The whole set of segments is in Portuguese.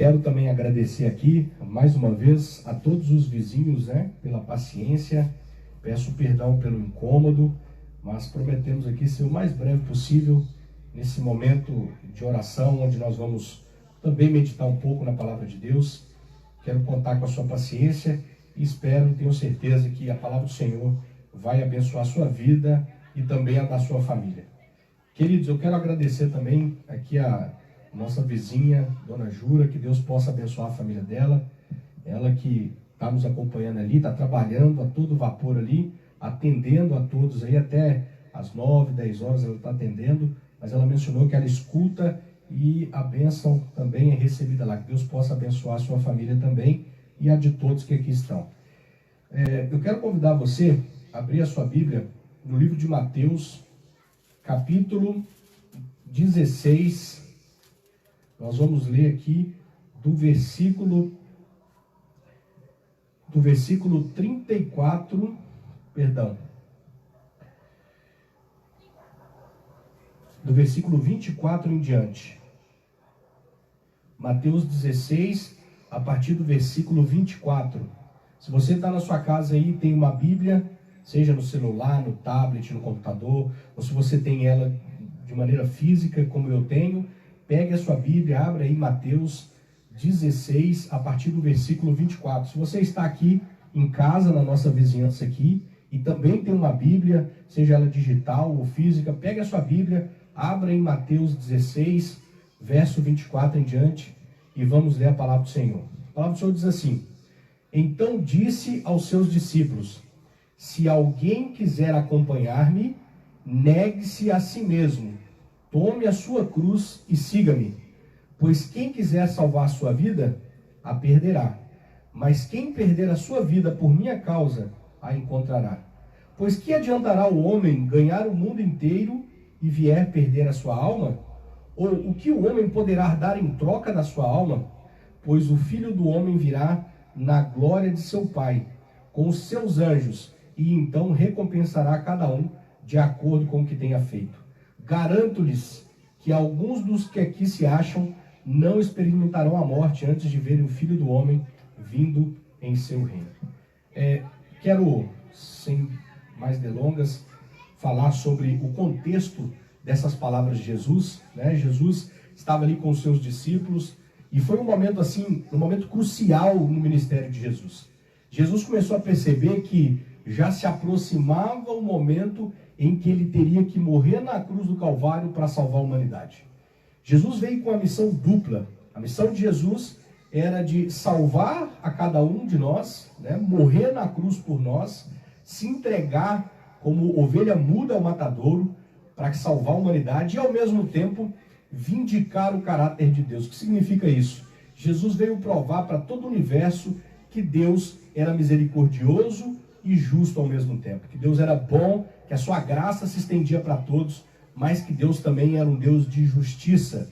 Quero também agradecer aqui, mais uma vez, a todos os vizinhos, pela paciência. Peço perdão pelo incômodo, mas prometemos aqui ser o mais breve possível nesse momento de oração, onde nós vamos também meditar um pouco na Palavra de Deus. Quero contar com a sua paciência e espero, tenho certeza que a Palavra do Senhor vai abençoar a sua vida e também a da sua família. Queridos, eu quero agradecer também aqui a nossa vizinha, Dona Jura, que Deus possa abençoar a família dela. Ela que está nos acompanhando ali, está trabalhando a todo vapor ali, atendendo a todos aí, até às 9, 10 horas ela está atendendo, mas ela mencionou que ela escuta e a bênção também é recebida lá. Que Deus possa abençoar a sua família também e a de todos que aqui estão. Eu quero convidar você a abrir a sua Bíblia no livro de Mateus, capítulo 16. Nós vamos ler aqui do versículo 34, do versículo 24 em diante. Mateus 16, a partir do versículo 24. Se você está na sua casa aí, tem uma Bíblia, seja no celular, no tablet, no computador, ou se você tem ela de maneira física, como eu tenho, pegue a sua Bíblia, abra aí Mateus 16, a partir do versículo 24. Se você está aqui em casa, na nossa vizinhança aqui, e também tem uma Bíblia, seja ela digital ou física, pegue a sua Bíblia, abra em Mateus 16, verso 24 em diante, e vamos ler a palavra do Senhor. A palavra do Senhor diz assim: Então disse aos seus discípulos: Se alguém quiser acompanhar-me, negue-se a si mesmo, tome a sua cruz e siga-me. Pois quem quiser salvar a sua vida, a perderá. Mas quem perder a sua vida por minha causa, a encontrará. Pois que adiantará o homem ganhar o mundo inteiro e vier perder a sua alma? Ou o que o homem poderá dar em troca da sua alma? Pois o Filho do Homem virá na glória de seu Pai, com os seus anjos, e então recompensará cada um de acordo com o que tenha feito. Garanto-lhes que alguns dos que aqui se acham não experimentarão a morte antes de verem o Filho do Homem vindo em seu reino. Quero, sem mais delongas, falar sobre o contexto dessas palavras de Jesus. Jesus estava ali com os seus discípulos e foi um momento assim, um momento crucial no ministério de Jesus. Jesus começou a perceber que já se aproximava o momento em que ele teria que morrer na cruz do Calvário para salvar a humanidade. Jesus veio com a missão dupla. A missão de Jesus era de salvar a cada um de nós, morrer na cruz por nós, se entregar como ovelha muda ao matadouro para salvar a humanidade e, ao mesmo tempo, vindicar o caráter de Deus. O que significa isso? Jesus veio provar para todo o universo que Deus era misericordioso e justo ao mesmo tempo, que Deus era bom, que a sua graça se estendia para todos, mas que Deus também era um Deus de justiça.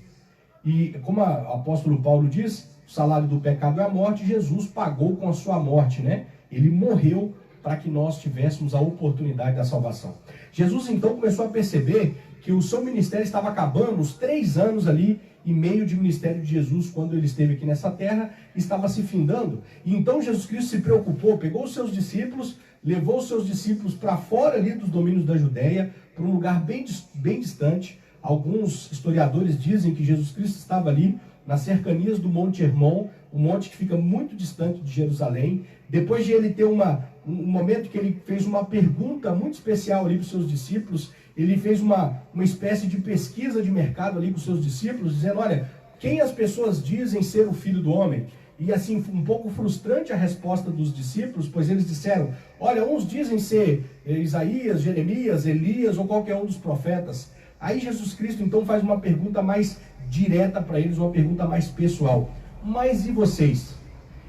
E como o apóstolo Paulo diz, o salário do pecado é a morte. Jesus pagou com a sua morte, Ele morreu para que nós tivéssemos a oportunidade da salvação. Jesus então começou a perceber que o seu ministério estava acabando, os 3 anos ali e meio de ministério de Jesus, quando ele esteve aqui nessa terra, estava se findando. E então Jesus Cristo se preocupou, pegou os seus discípulos, levou os seus discípulos para fora ali dos domínios da Judéia, para um lugar bem distante. Alguns historiadores dizem que Jesus Cristo estava ali nas cercanias do Monte Hermon, um monte que fica muito distante de Jerusalém. Depois de ele ter um momento que ele fez uma pergunta muito especial ali para os seus discípulos, ele fez uma espécie de pesquisa de mercado ali com os seus discípulos, dizendo: olha, quem as pessoas dizem ser o Filho do Homem? E assim, um pouco frustrante a resposta dos discípulos, pois eles disseram: olha, uns dizem ser Isaías, Jeremias, Elias ou qualquer um dos profetas. Aí Jesus Cristo então faz uma pergunta mais direta para eles, uma pergunta mais pessoal: mas e vocês?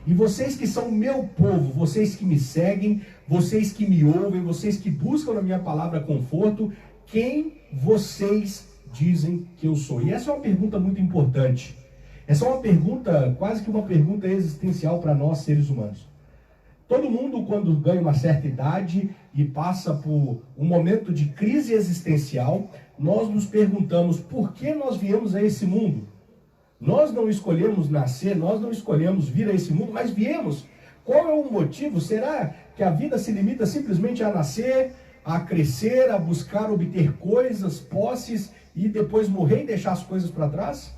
E vocês que são meu povo, vocês que me seguem, vocês que me ouvem, vocês que buscam na minha palavra conforto, quem vocês dizem que eu sou? E essa é uma pergunta muito importante. Essa é uma pergunta, quase que uma pergunta existencial para nós seres humanos. Todo mundo, quando ganha uma certa idade e passa por um momento de crise existencial, nós nos perguntamos: por que nós viemos a esse mundo? Nós não escolhemos nascer, nós não escolhemos vir a esse mundo, mas viemos. Qual é o motivo? Será que a vida se limita simplesmente a nascer, a crescer, a buscar obter coisas, posses e depois morrer e deixar as coisas para trás?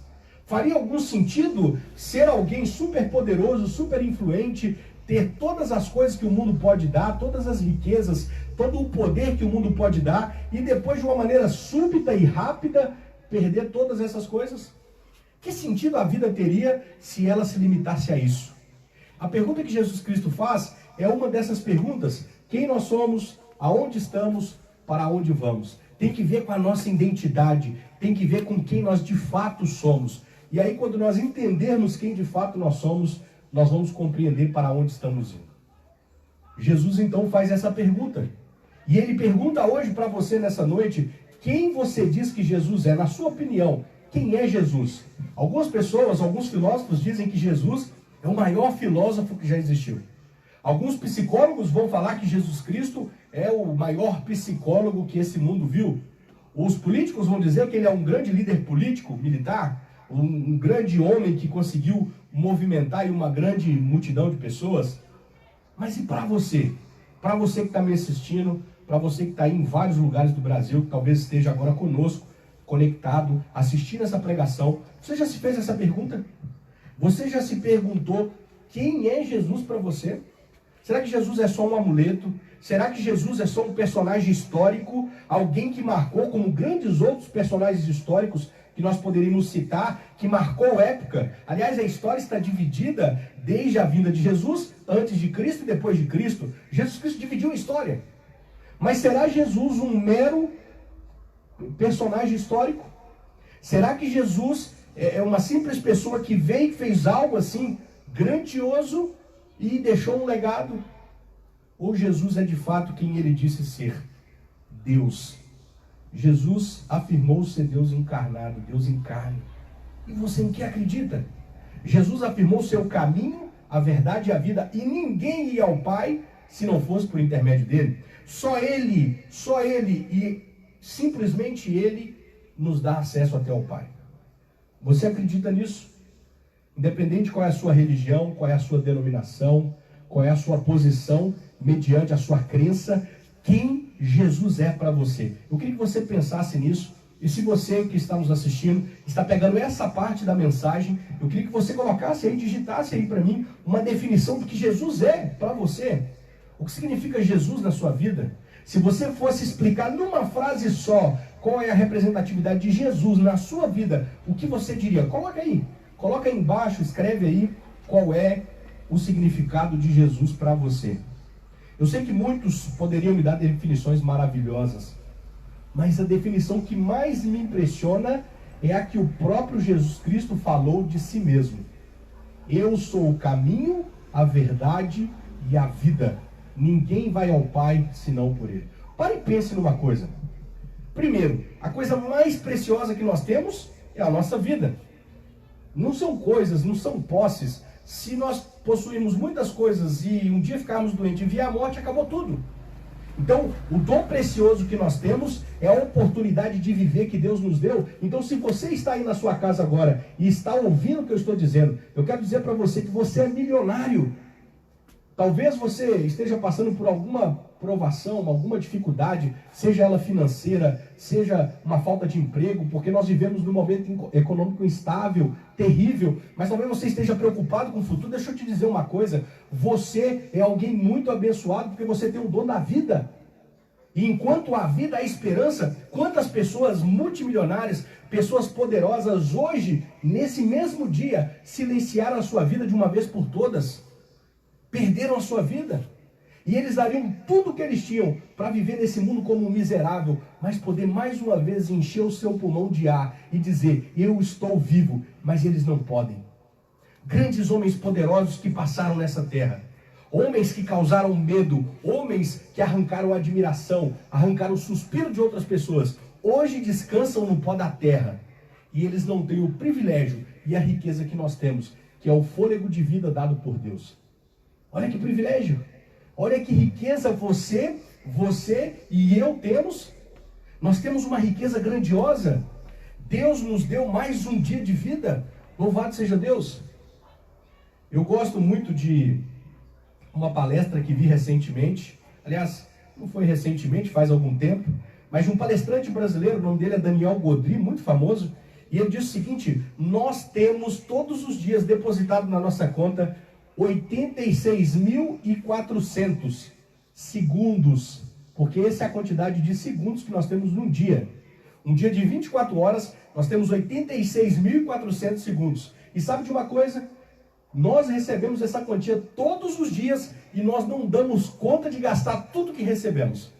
Faria algum sentido ser alguém super poderoso, super influente, ter todas as coisas que o mundo pode dar, todas as riquezas, todo o poder que o mundo pode dar e depois de uma maneira súbita e rápida perder todas essas coisas? Que sentido a vida teria se ela se limitasse a isso? A pergunta que Jesus Cristo faz é uma dessas perguntas: quem nós somos, aonde estamos, para onde vamos? Tem que ver com a nossa identidade, tem que ver com quem nós de fato somos. E aí, quando nós entendermos quem de fato nós somos, nós vamos compreender para onde estamos indo. Jesus então faz essa pergunta. E ele pergunta hoje para você nessa noite: quem você diz que Jesus é? Na sua opinião, quem é Jesus? Algumas pessoas, alguns filósofos dizem que Jesus é o maior filósofo que já existiu. Alguns psicólogos vão falar que Jesus Cristo é o maior psicólogo que esse mundo viu. Os políticos vão dizer que ele é um grande líder político, militar, um grande homem que conseguiu movimentar uma grande multidão de pessoas. Mas e para você? Para você que está me assistindo, para você que está aí em vários lugares do Brasil, que talvez esteja agora conosco, conectado, assistindo essa pregação, você já se fez essa pergunta? Você já se perguntou quem é Jesus para você? Será que Jesus é só um amuleto? Será que Jesus é só um personagem histórico? Alguém que marcou, como grandes outros personagens históricos que nós poderíamos citar, que marcou época? Aliás, a história está dividida desde a vinda de Jesus, antes de Cristo e depois de Cristo. Jesus Cristo dividiu a história. Mas será Jesus um mero personagem histórico? Será que Jesus é uma simples pessoa que veio e fez algo assim grandioso e deixou um legado? Ou Jesus é de fato quem ele disse ser? Deus. Jesus afirmou ser Deus encarnado, Deus em carne. E você em que acredita? Jesus afirmou ser o caminho, a verdade e a vida, e ninguém ia ao Pai se não fosse por intermédio dele. Só ele e simplesmente ele nos dá acesso até ao Pai. Você acredita nisso? Independente de qual é a sua religião, qual é a sua denominação, qual é a sua posição, mediante a sua crença, quem Jesus é para você. Eu queria que você pensasse nisso. E se você que está nos assistindo, está pegando essa parte da mensagem, eu queria que você colocasse aí, digitasse aí para mim, uma definição do que Jesus é para você. O que significa Jesus na sua vida? Se você fosse explicar numa frase só qual é a representatividade de Jesus na sua vida, o que você diria? Coloca aí. Coloca aí embaixo, escreve aí qual é o significado de Jesus para você. Eu sei que muitos poderiam me dar definições maravilhosas, mas a definição que mais me impressiona é a que o próprio Jesus Cristo falou de si mesmo. Eu sou o caminho, a verdade e a vida. Ninguém vai ao Pai senão por Ele. Pare e pense numa coisa. Primeiro, a coisa mais preciosa que nós temos é a nossa vida. Não são coisas, não são posses. Se nós possuirmos muitas coisas e um dia ficarmos doentes e vier a morte, acabou tudo. Então, o dom precioso que nós temos é a oportunidade de viver que Deus nos deu. Então, se você está aí na sua casa agora e está ouvindo o que eu estou dizendo, eu quero dizer para você que você é milionário. Talvez você esteja passando por alguma provação, alguma dificuldade, seja ela financeira, seja uma falta de emprego, porque nós vivemos num momento econômico instável, terrível, mas talvez você esteja preocupado com o futuro. Deixa eu te dizer uma coisa: você é alguém muito abençoado porque você tem o dom da vida. E enquanto há vida, há esperança. Quantas pessoas multimilionárias, pessoas poderosas hoje, nesse mesmo dia, silenciaram a sua vida de uma vez por todas? Perderam a sua vida. E eles dariam tudo o que eles tinham para viver nesse mundo como um miserável, mas poder mais uma vez encher o seu pulmão de ar e dizer: eu estou vivo. Mas eles não podem. Grandes homens poderosos que passaram nessa terra, homens que causaram medo, homens que arrancaram admiração, arrancaram o suspiro de outras pessoas, hoje descansam no pó da terra. E eles não têm o privilégio e a riqueza que nós temos, que é o fôlego de vida dado por Deus. Olha que privilégio. Olha que riqueza você e eu temos. Nós temos uma riqueza grandiosa. Deus nos deu mais um dia de vida. Louvado seja Deus! Eu gosto muito de uma palestra que vi recentemente, aliás, não foi recentemente, faz algum tempo, mas de um palestrante brasileiro, o nome dele é Daniel Godry, muito famoso, e ele diz o seguinte: nós temos todos os dias depositado na nossa conta 86.400 segundos, porque essa é a quantidade de segundos que nós temos num dia. Um dia de 24 horas, nós temos 86.400 segundos. E sabe de uma coisa? Nós recebemos essa quantia todos os dias e nós não damos conta de gastar tudo que recebemos.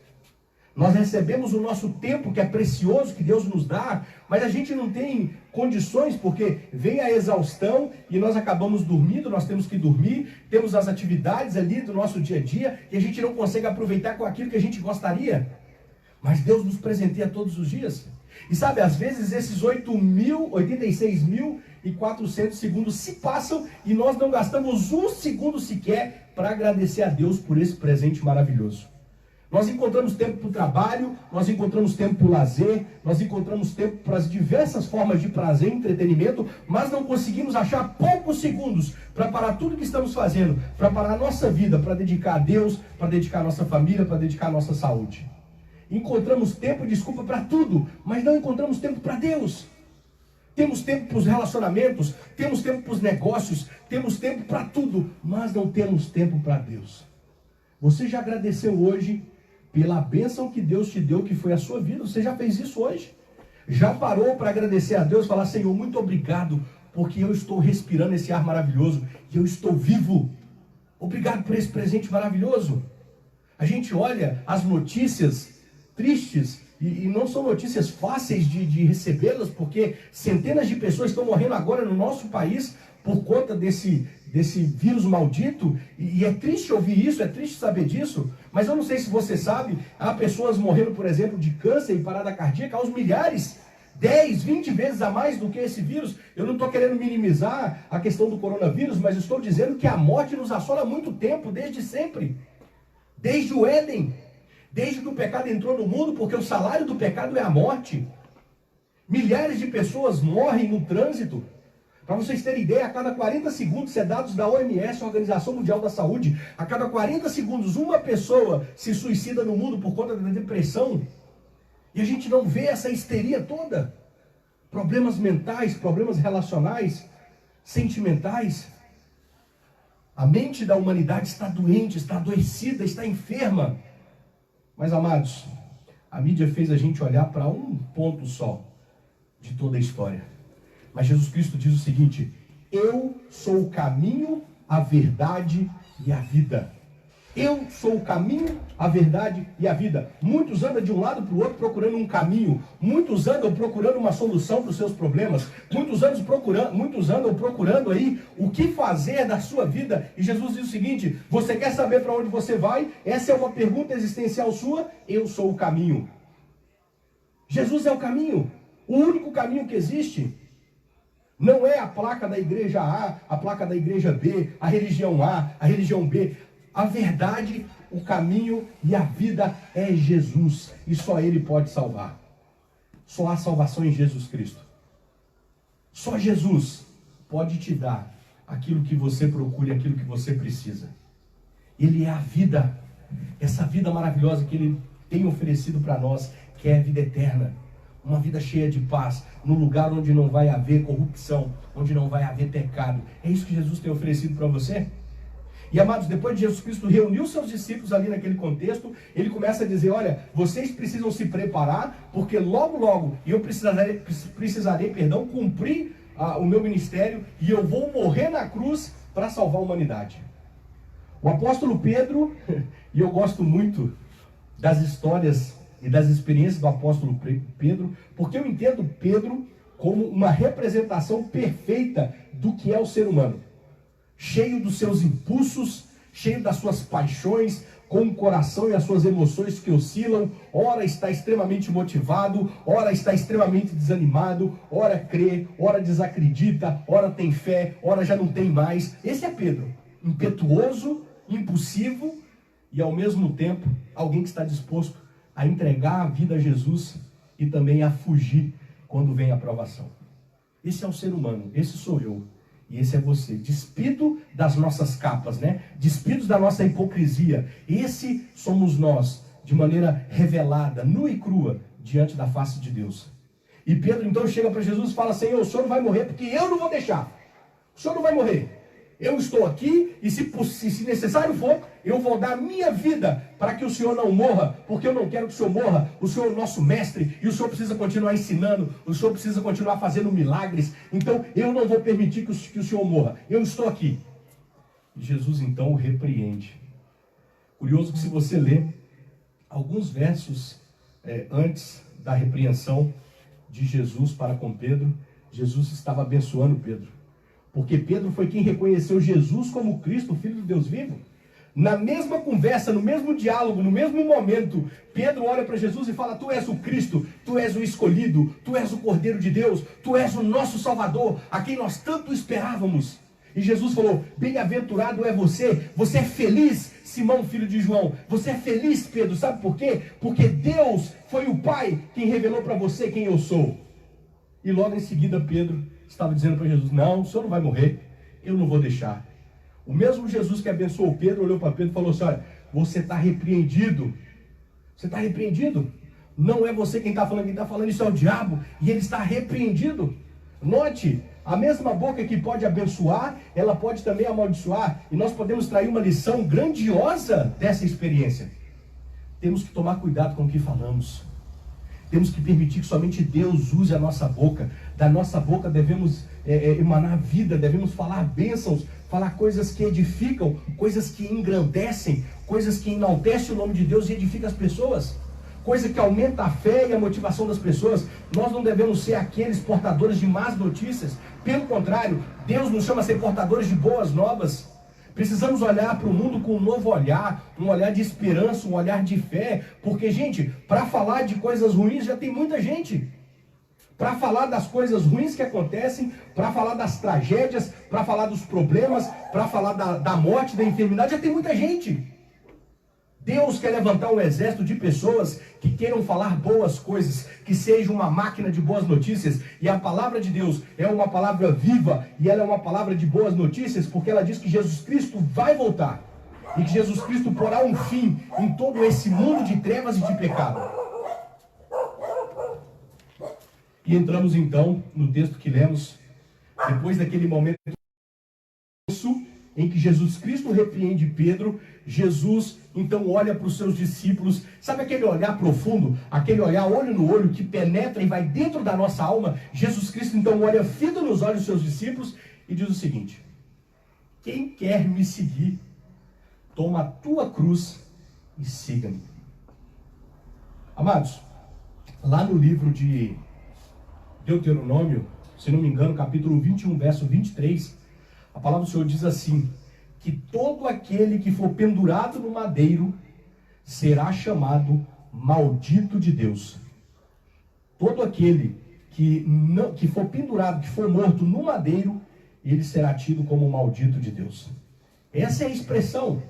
Nós recebemos o nosso tempo, que é precioso, que Deus nos dá, mas a gente não tem condições, porque vem a exaustão e nós acabamos dormindo, nós temos que dormir, temos as atividades ali do nosso dia a dia e a gente não consegue aproveitar com aquilo que a gente gostaria. Mas Deus nos presenteia todos os dias. E sabe, às vezes esses 86.400 segundos se passam e nós não gastamos um segundo sequer para agradecer a Deus por esse presente maravilhoso. Nós encontramos tempo para o trabalho, nós encontramos tempo para o lazer, nós encontramos tempo para as diversas formas de prazer e entretenimento, mas não conseguimos achar poucos segundos para parar tudo que estamos fazendo, para parar a nossa vida, para dedicar a Deus, para dedicar a nossa família, para dedicar a nossa saúde. Encontramos tempo e desculpa para tudo, mas não encontramos tempo para Deus. Temos tempo para os relacionamentos, temos tempo para os negócios, temos tempo para tudo, mas não temos tempo para Deus. Você já agradeceu hoje pela bênção que Deus te deu, que foi a sua vida? Você já fez isso hoje? Já parou para agradecer a Deus, falar: Senhor, muito obrigado, porque eu estou respirando esse ar maravilhoso e eu estou vivo. Obrigado por esse presente maravilhoso. A gente olha as notícias tristes, e não são notícias fáceis de recebê-las, porque centenas de pessoas estão morrendo agora no nosso país por conta desse vírus maldito, e é triste ouvir isso, é triste saber disso, mas eu não sei se você sabe, há pessoas morrendo, por exemplo, de câncer e parada cardíaca aos milhares, 10, 20 vezes a mais do que esse vírus. Eu não estou querendo minimizar a questão do coronavírus, mas estou dizendo que a morte nos assola há muito tempo, desde sempre, desde o Éden, desde que o pecado entrou no mundo, porque o salário do pecado é a morte. Milhares de pessoas morrem no trânsito. Para vocês terem ideia, a cada 40 segundos, isso é dados da OMS, Organização Mundial da Saúde, a cada 40 segundos uma pessoa se suicida no mundo por conta da depressão. E a gente não vê essa histeria toda. Problemas mentais, problemas relacionais, sentimentais. A mente da humanidade está doente, está adoecida, está enferma. Mas, amados, a mídia fez a gente olhar para um ponto só de toda a história. Mas Jesus Cristo diz o seguinte: eu sou o caminho, a verdade e a vida. Eu sou o caminho, a verdade e a vida. Muitos andam de um lado para o outro procurando um caminho. Muitos andam procurando uma solução para os seus problemas. Muitos andam procurando aí o que fazer da sua vida. E Jesus diz o seguinte: você quer saber para onde você vai? Essa é uma pergunta existencial sua. Eu sou o caminho. Jesus é o caminho. O único caminho que existe. Não é a placa da igreja A, a placa da igreja B, a religião A, a religião B. A verdade, o caminho e a vida é Jesus. E só Ele pode salvar. Só há salvação em Jesus Cristo. Só Jesus pode te dar aquilo que você procura e aquilo que você precisa. Ele é a vida. Essa vida maravilhosa que Ele tem oferecido para nós, que é a vida eterna. Uma vida cheia de paz, num lugar onde não vai haver corrupção, onde não vai haver pecado. É isso que Jesus tem oferecido para você? E, amados, depois de Jesus Cristo reunir os seus discípulos ali naquele contexto, Ele começa a dizer: olha, vocês precisam se preparar, porque logo, logo, eu precisarei cumprir o meu ministério, e eu vou morrer na cruz para salvar a humanidade. O apóstolo Pedro, e eu gosto muito das histórias e das experiências do apóstolo Pedro, porque eu entendo Pedro como uma representação perfeita do que é o ser humano. Cheio dos seus impulsos, cheio das suas paixões, com o coração e as suas emoções que oscilam, ora está extremamente motivado, ora está extremamente desanimado, ora crê, ora desacredita, ora tem fé, ora já não tem mais. Esse é Pedro, impetuoso, impulsivo e ao mesmo tempo alguém que está disposto a entregar a vida a Jesus e também a fugir quando vem a provação. Esse é o ser humano, esse sou eu. E esse é você. Despido das nossas capas, né? Despidos da nossa hipocrisia. Esse somos nós, de maneira revelada, nua e crua, diante da face de Deus. E Pedro então chega para Jesus e fala: Senhor, o Senhor não vai morrer porque eu não vou deixar. O Senhor não vai morrer. Eu estou aqui e se necessário for, eu vou dar a minha vida para que o Senhor não morra, porque eu não quero que o Senhor morra. O Senhor é o nosso mestre e o Senhor precisa continuar ensinando, o Senhor precisa continuar fazendo milagres. Então eu não vou permitir que o Senhor morra. Eu estou aqui. E Jesus então o repreende. Curioso que se você ler alguns versos antes da repreensão de Jesus para com Pedro, Jesus estava abençoando Pedro. Porque Pedro foi quem reconheceu Jesus como Cristo, Filho de Deus vivo. Na mesma conversa, no mesmo diálogo, no mesmo momento, Pedro olha para Jesus e fala: Tu és o Cristo, Tu és o escolhido, Tu és o Cordeiro de Deus, Tu és o nosso Salvador, a quem nós tanto esperávamos. E Jesus falou: Bem-aventurado é você, você é feliz, Simão, filho de João. Você é feliz, Pedro, sabe por quê? Porque Deus foi o Pai quem revelou para você quem eu sou. E logo em seguida Pedro estava dizendo para Jesus: Não, o Senhor não vai morrer, eu não vou deixar. O mesmo Jesus que abençoou Pedro olhou para Pedro e falou assim: Olha, você está repreendido. Você está repreendido. Não é você quem está falando isso é o diabo, e ele está repreendido. Note, a mesma boca que pode abençoar, ela pode também amaldiçoar. E nós podemos extrair uma lição grandiosa dessa experiência. Temos que tomar cuidado com o que falamos. Temos que permitir que somente Deus use a nossa boca. Da nossa boca devemos emanar vida, devemos falar bênçãos, falar coisas que edificam, coisas que engrandecem, coisas que enaltecem o nome de Deus e edificam as pessoas, coisa que aumenta a fé e a motivação das pessoas. Nós não devemos ser aqueles portadores de más notícias. Pelo contrário, Deus nos chama a ser portadores de boas novas. Precisamos olhar para o mundo com um novo olhar, um olhar de esperança, um olhar de fé, porque, gente, para falar de coisas ruins já tem muita gente. Para falar das coisas ruins que acontecem, para falar das tragédias, para falar dos problemas, para falar da morte, da enfermidade, já tem muita gente. Deus quer levantar um exército de pessoas que queiram falar boas coisas, que seja uma máquina de boas notícias. E a palavra de Deus é uma palavra viva, e ela é uma palavra de boas notícias, porque ela diz que Jesus Cristo vai voltar, e que Jesus Cristo porá um fim em todo esse mundo de trevas e de pecado. E entramos então no texto que lemos, depois daquele momento em que Jesus Cristo repreende Pedro. Jesus então olha para os seus discípulos, sabe aquele olhar profundo, aquele olhar olho no olho que penetra e vai dentro da nossa alma? Jesus Cristo então olha fito nos olhos dos seus discípulos e diz o seguinte: quem quer me seguir, toma a tua cruz e siga-me. Amados, lá no livro de Deuteronômio, se não me engano, capítulo 21, verso 23, a palavra do Senhor diz assim: que todo aquele que for pendurado no madeiro será chamado maldito de Deus. Todo aquele que for pendurado, que for morto no madeiro, ele será tido como maldito de Deus. Essa é a expressão,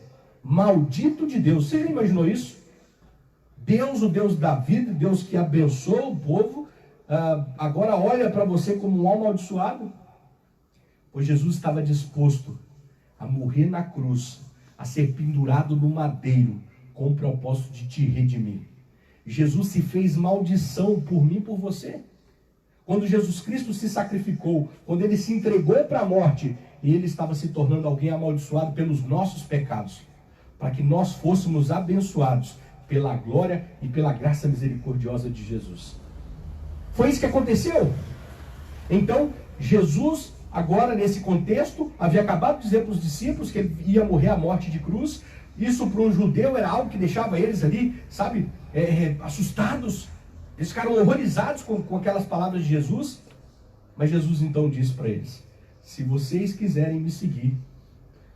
maldito de Deus. Você já imaginou isso? Deus, o Deus da vida, Deus que abençoa o povo, agora olha para você como um amaldiçoado? Pois Jesus estava disposto a morrer na cruz, a ser pendurado no madeiro, com o propósito de te redimir. Jesus se fez maldição por mim e por você. Quando Jesus Cristo se sacrificou, quando ele se entregou para a morte, ele estava se tornando alguém amaldiçoado pelos nossos pecados, para que nós fôssemos abençoados pela glória e pela graça misericordiosa de Jesus. Foi isso que aconteceu. Então, Jesus, agora nesse contexto, havia acabado de dizer para os discípulos que ele ia morrer à morte de cruz. Isso para um judeu era algo que deixava eles ali, sabe, assustados. Eles ficaram horrorizados com aquelas palavras de Jesus. Mas Jesus então disse para eles: se vocês quiserem me seguir,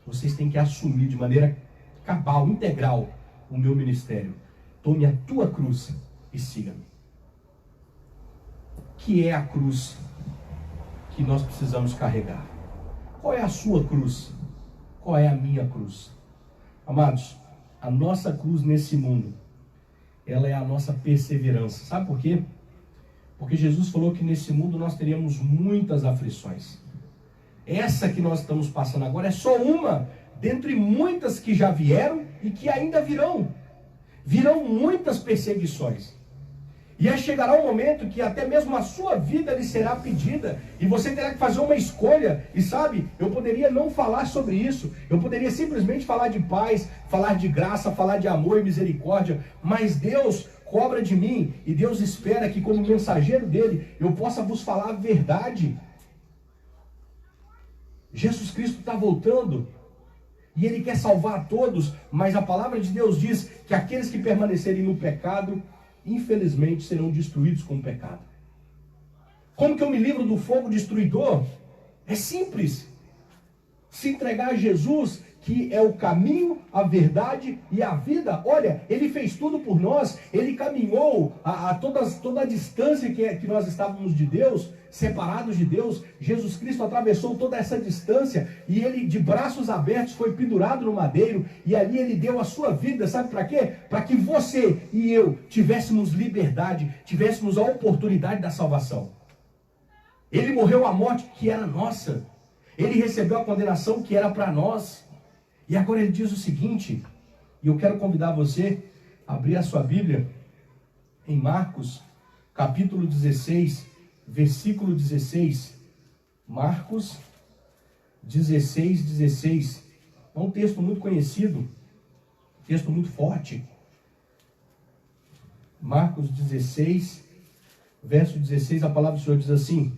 vocês têm que assumir de maneira cabal, integral, o meu ministério. Tome a tua cruz e siga-me. Que é a cruz que nós precisamos carregar? Qual é a sua cruz? Qual é a minha cruz? Amados, a nossa cruz nesse mundo, ela é a nossa perseverança. Sabe por quê? Porque Jesus falou que nesse mundo nós teríamos muitas aflições. Essa que nós estamos passando agora é só uma, dentre muitas que já vieram e que ainda virão. Virão muitas perseguições. E aí chegará um momento que até mesmo a sua vida lhe será pedida. E você terá que fazer uma escolha. E sabe, eu poderia não falar sobre isso. Eu poderia simplesmente falar de paz, falar de graça, falar de amor e misericórdia. Mas Deus cobra de mim. E Deus espera que como mensageiro dele, eu possa vos falar a verdade. Jesus Cristo está voltando. E Ele quer salvar a todos. Mas a palavra de Deus diz que aqueles que permanecerem no pecado, infelizmente, serão destruídos com o pecado. Como que eu me livro do fogo destruidor? É simples. Se entregar a Jesus, que é o caminho, a verdade e a vida. Olha, Ele fez tudo por nós. Ele caminhou toda a distância que nós estávamos de Deus, separados de Deus. Jesus Cristo atravessou toda essa distância e Ele, de braços abertos, foi pendurado no madeiro. E ali Ele deu a sua vida, sabe para quê? Para que você e eu tivéssemos liberdade, tivéssemos a oportunidade da salvação. Ele morreu a morte que era nossa. Ele recebeu a condenação que era para nós. E agora Ele diz o seguinte, e eu quero convidar você a abrir a sua Bíblia em Marcos, capítulo 16, versículo 16. Marcos 16, 16. É um texto muito conhecido, texto muito forte. Marcos 16, verso 16, a palavra do Senhor diz assim: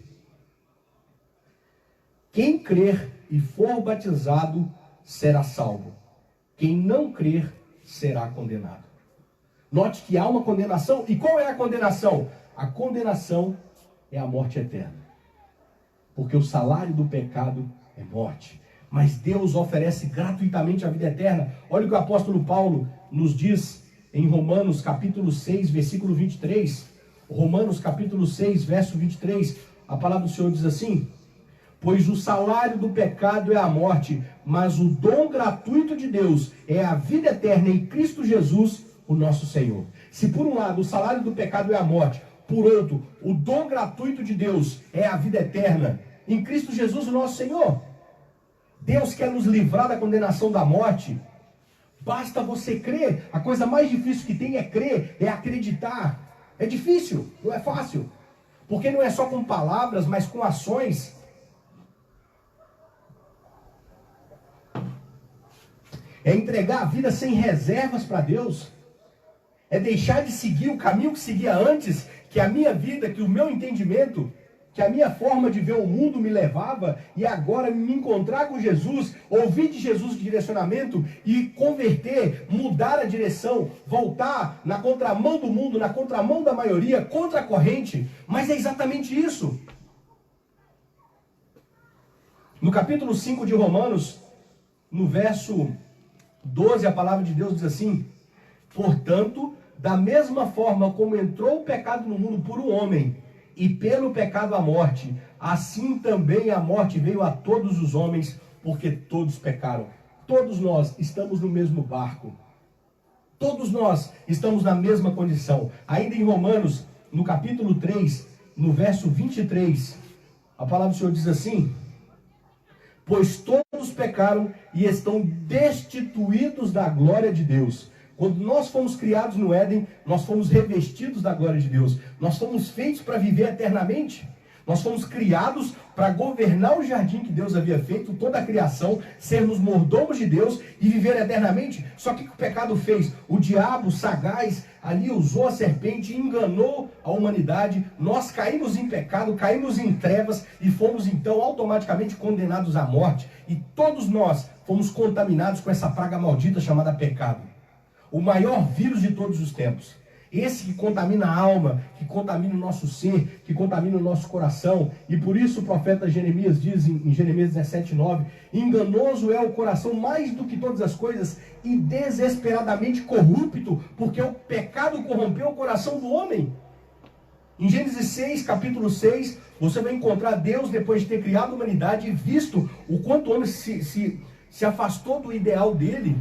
quem crer e for batizado será salvo. Quem não crer será condenado. Note que há uma condenação. E qual é a condenação? A condenação é a morte eterna. Porque o salário do pecado é morte. Mas Deus oferece gratuitamente a vida eterna. Olha o que o apóstolo Paulo nos diz em Romanos capítulo 6, versículo 23. Romanos capítulo 6, verso 23. A palavra do Senhor diz assim: pois o salário do pecado é a morte, mas o dom gratuito de Deus é a vida eterna em Cristo Jesus, o nosso Senhor. Se por um lado o salário do pecado é a morte, por outro, o dom gratuito de Deus é a vida eterna em Cristo Jesus, o nosso Senhor. Deus quer nos livrar da condenação da morte. Basta você crer. A coisa mais difícil que tem é crer, é acreditar. É difícil, não é fácil. Porque não é só com palavras, mas com ações. É entregar a vida sem reservas para Deus. É deixar de seguir o caminho que seguia antes, que a minha vida, que o meu entendimento, que a minha forma de ver o mundo me levava, e agora me encontrar com Jesus, ouvir de Jesus o direcionamento e converter, mudar a direção, voltar na contramão do mundo, na contramão da maioria, contra a corrente. Mas é exatamente isso. No capítulo 5 de Romanos, no verso 12, a palavra de Deus diz assim: portanto, da mesma forma como entrou o pecado no mundo por um homem, e pelo pecado a morte, assim também a morte veio a todos os homens, porque todos pecaram. Todos nós estamos no mesmo barco. Todos nós estamos na mesma condição. Ainda em Romanos, no capítulo 3, no verso 23, a palavra do Senhor diz assim: pois todos pecaram e estão destituídos da glória de Deus. Quando nós fomos criados no Éden, nós fomos revestidos da glória de Deus. Nós fomos feitos para viver eternamente. Nós fomos criados para governar o jardim que Deus havia feito, toda a criação, sermos mordomos de Deus e viver eternamente. Só que o que o pecado fez? O diabo sagaz ali usou a serpente e enganou a humanidade. Nós caímos em pecado, caímos em trevas e fomos então automaticamente condenados à morte. E todos nós fomos contaminados com essa praga maldita chamada pecado. O maior vírus de todos os tempos. Esse que contamina a alma, que contamina o nosso ser, que contamina o nosso coração. E por isso o profeta Jeremias diz em Jeremias 17:9, enganoso é o coração mais do que todas as coisas e desesperadamente corrupto, porque o pecado corrompeu o coração do homem. Em Gênesis 6, capítulo 6, você vai encontrar Deus, depois de ter criado a humanidade e visto o quanto o homem se afastou do ideal dele.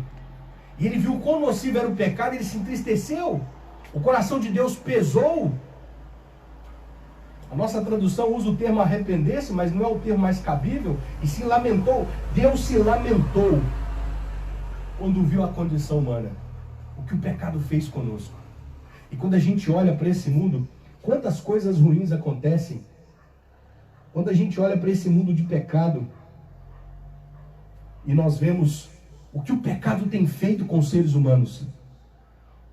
E ele viu quão nocivo era o pecado e ele se entristeceu. O coração de Deus pesou. A nossa tradução usa o termo arrepender-se, mas não é o termo mais cabível. E se lamentou. Deus se lamentou quando viu a condição humana, o que o pecado fez conosco. E quando a gente olha para esse mundo, quantas coisas ruins acontecem. Quando a gente olha para esse mundo de pecado, e nós vemos o que o pecado tem feito com os seres humanos,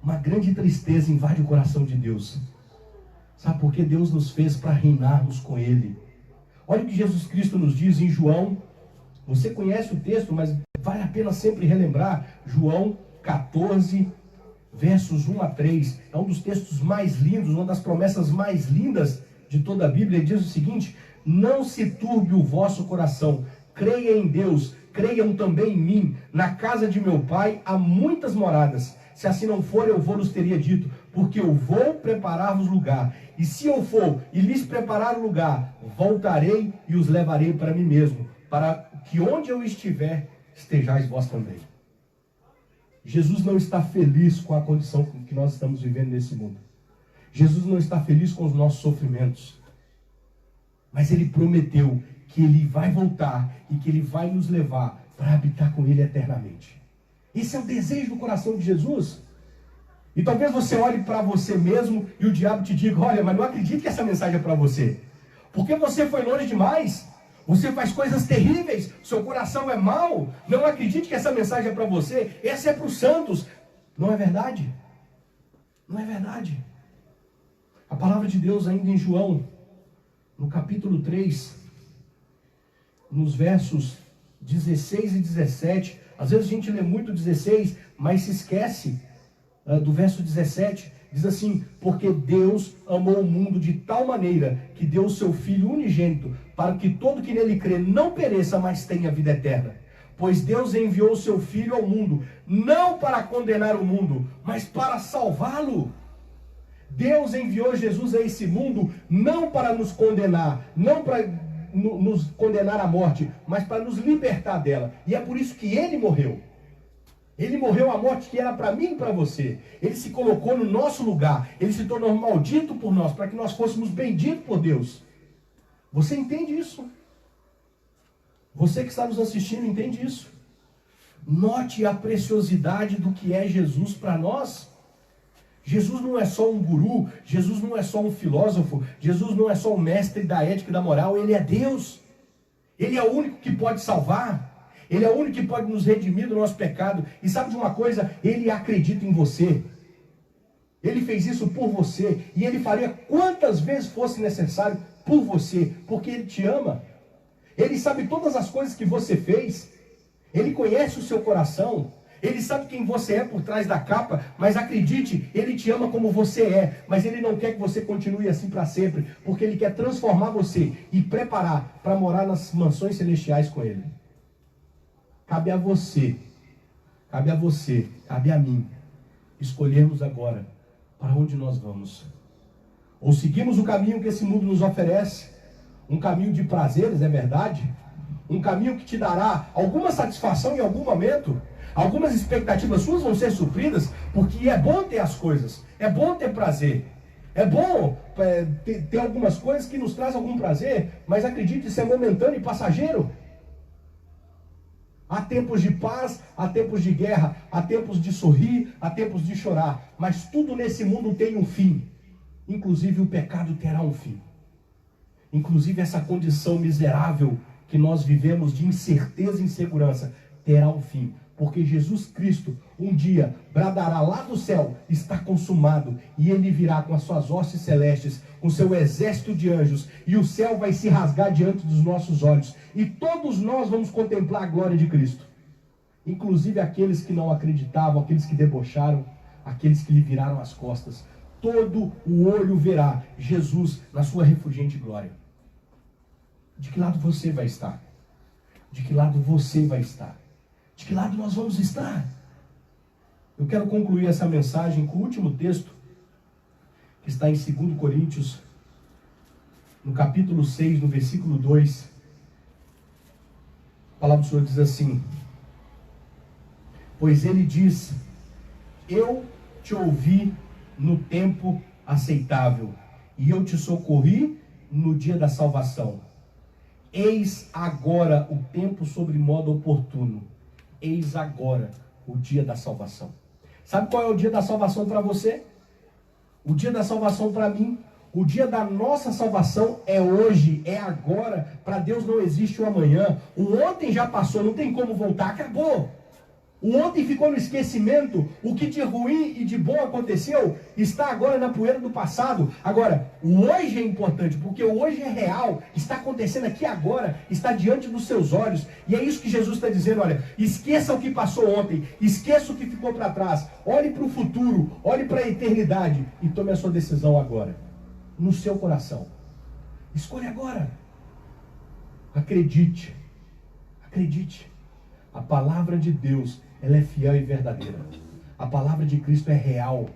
uma grande tristeza invade o coração de Deus. Sabe por que Deus nos fez para reinarmos com Ele? Olha o que Jesus Cristo nos diz em João. Você conhece o texto, mas vale a pena sempre relembrar. João 14, versos 1 a 3. É um dos textos mais lindos, uma das promessas mais lindas de toda a Bíblia. Ele diz o seguinte: não se turbe o vosso coração. Creia em Deus, creiam também em mim. Na casa de meu Pai há muitas moradas. Se assim não for, eu vou-lhes teria dito, porque eu vou preparar-vos lugar. E se eu for e lhes preparar o lugar, voltarei e os levarei para mim mesmo, para que onde eu estiver, estejais vós também. Jesus não está feliz com a condição que nós estamos vivendo nesse mundo. Jesus não está feliz com os nossos sofrimentos. Mas Ele prometeu que Ele vai voltar e que Ele vai nos levar para habitar com Ele eternamente. Esse é o desejo do coração de Jesus. E talvez você olhe para você mesmo e o diabo te diga: olha, mas não acredito que essa mensagem é para você. Porque você foi longe demais. Você faz coisas terríveis. Seu coração é mau. Não acredite que essa mensagem é para você. Essa é para os santos. Não é verdade? Não é verdade. A palavra de Deus ainda em João, no capítulo 3, nos versos 16 e 17. Às vezes a gente lê muito 16, mas se esquece do verso 17. Diz assim: porque Deus amou o mundo de tal maneira que deu o seu Filho unigênito, para que todo que nele crê não pereça, mas tenha vida eterna. Pois Deus enviou o seu Filho ao mundo, não para condenar o mundo, mas para salvá-lo. Deus enviou Jesus a esse mundo não para nos condenar, não para nos condenar à morte, mas para nos libertar dela. E é por isso que Ele morreu. Ele morreu a morte que era para mim e para você. Ele se colocou no nosso lugar. Ele se tornou maldito por nós, para que nós fôssemos benditos por Deus. Você entende isso? Você que está nos assistindo entende isso? Note a preciosidade do que é Jesus para nós. Jesus não é só um guru, Jesus não é só um filósofo, Jesus não é só um mestre da ética e da moral. Ele é Deus. Ele é o único que pode salvar. Ele é o único que pode nos redimir do nosso pecado. E sabe de uma coisa? Ele acredita em você. Ele fez isso por você. E Ele faria quantas vezes fosse necessário por você. Porque Ele te ama. Ele sabe todas as coisas que você fez. Ele conhece o seu coração. Ele sabe quem você é por trás da capa. Mas acredite, Ele te ama como você é. Mas Ele não quer que você continue assim para sempre. Porque Ele quer transformar você e preparar para morar nas mansões celestiais com Ele. Cabe a você, cabe a mim, escolhermos agora para onde nós vamos. Ou seguimos o caminho que esse mundo nos oferece, um caminho de prazeres, é verdade, um caminho que te dará alguma satisfação em algum momento, algumas expectativas suas vão ser supridas, porque é bom ter as coisas, é bom ter prazer, é bom ter algumas coisas que nos trazem algum prazer, mas acredite, isso é momentâneo e passageiro. Há tempos de paz, há tempos de guerra, há tempos de sorrir, há tempos de chorar. Mas tudo nesse mundo tem um fim. Inclusive o pecado terá um fim. Inclusive essa condição miserável que nós vivemos de incerteza e insegurança terá um fim. Porque Jesus Cristo um dia bradará lá do céu: está consumado. E Ele virá com as suas hostes celestes, com seu exército de anjos. E o céu vai se rasgar diante dos nossos olhos. E todos nós vamos contemplar a glória de Cristo. Inclusive aqueles que não acreditavam, aqueles que debocharam, aqueles que lhe viraram as costas. Todo o olho verá Jesus na sua refulgente glória. De que lado você vai estar? De que lado você vai estar? De que lado nós vamos estar? Eu quero concluir essa mensagem com o último texto, que está em 2 Coríntios, no capítulo 6, no versículo 2. A palavra do Senhor diz assim: pois Ele diz: eu te ouvi no tempo aceitável, e eu te socorri no dia da salvação. Eis agora o tempo sobre modo oportuno. Eis agora o dia da salvação. Sabe qual é o dia da salvação para você? O dia da salvação para mim, o dia da nossa salvação é hoje, é agora. Para Deus não existe o amanhã. O ontem já passou, não tem como voltar, acabou. O ontem ficou no esquecimento. O que de ruim e de bom aconteceu está agora na poeira do passado. Agora, o hoje é importante, porque o hoje é real, está acontecendo aqui agora, está diante dos seus olhos. E é isso que Jesus está dizendo, olha, esqueça o que passou ontem, esqueça o que ficou para trás, olhe para o futuro, olhe para a eternidade e tome a sua decisão agora, no seu coração. Escolha agora. Acredite, acredite. A palavra de Deus, ela é fiel e verdadeira. A palavra de Cristo é real.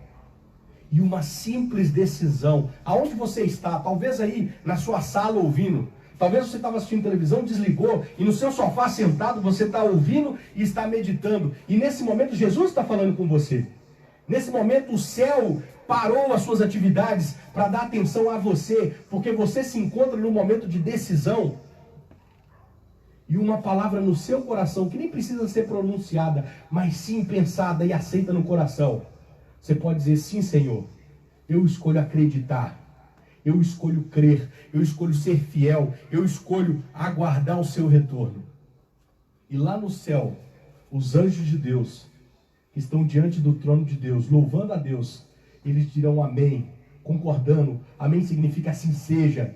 E uma simples decisão, aonde você está, talvez aí na sua sala ouvindo, talvez você estava assistindo televisão, desligou, e no seu sofá sentado você está ouvindo e está meditando. E nesse momento Jesus está falando com você. Nesse momento o céu parou as suas atividades para dar atenção a você, porque você se encontra num momento de decisão. E uma palavra no seu coração, que nem precisa ser pronunciada, mas sim pensada e aceita no coração. Você pode dizer, sim, Senhor, eu escolho acreditar, eu escolho crer, eu escolho ser fiel, eu escolho aguardar o seu retorno. E lá no céu, os anjos de Deus, que estão diante do trono de Deus, louvando a Deus, eles dirão amém, concordando. Amém significa assim seja.